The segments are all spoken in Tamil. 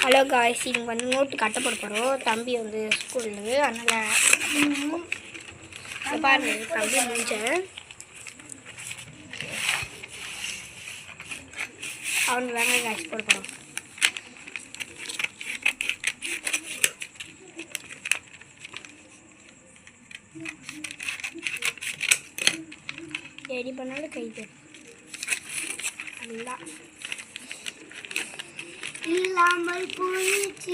ஹலோ காய்ஸ், இங்கே வந்து நோட்டு கட்ட போட போகிறோம். தம்பி வந்து ஸ்கூலு, அதனால் பாருங்க தம்பி முடிஞ்சேன். அவனுக்கு தாங்க காய்ச்சி போட போகிறோம். ரெடி பண்ணாலும் கை தரும் நல்லா இல்லாமல் போயிடுச்சு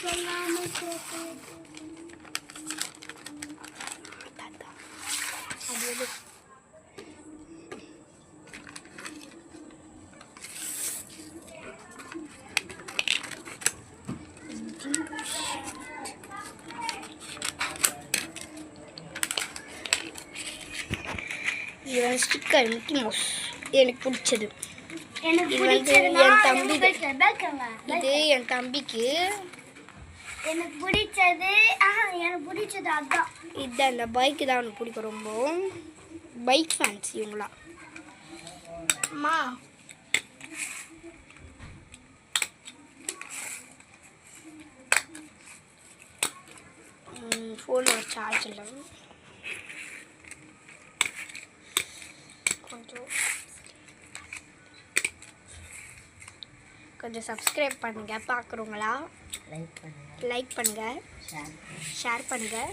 சொல்லாமல் அது இது ஸ்டிக்கர் மிக்கி மவுஸ் எனக்கு பிடிச்சது. இது வந்து என் தம்பி, இது என் தம்பிக்கு எனக்கு பிடிச்சது. எனக்கு பிடிச்சது அதுதான். இது அந்த பைக்கு தான் அவனுக்கு பிடிக்கும். ரொம்ப பைக் ஃபேன்ஸ் இவங்களாம். அம்மா ஃபோனில் சார்ஜ் இல்லை. கொஞ்சம் சப்ஸ்கிரைப் பண்ணுங்கள். பார்க்குறவங்களா லைக் பண்ணுங்கள், ஷேர் பண்ணுங்கள்,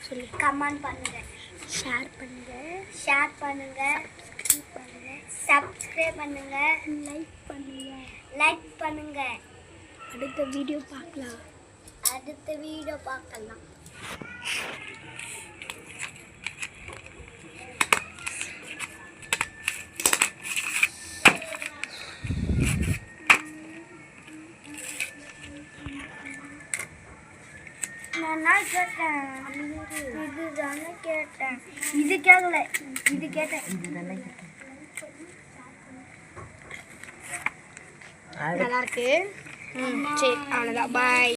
சொல்லி கமெண்ட் பண்ணுங்கள், ஷேர் பண்ணுங்கள், சப்ஸ்கிரைப் பண்ணுங்கள், லைக் பண்ணுங்கள். அடுத்த வீடியோ பார்க்கலாம். நான் கேட்டேன், இதுதானே கேட்டேன். இது கேட்கல, இது கேட்டேன். நல்லா இருக்கு. சரி, அவ்வளோதான். பாய்.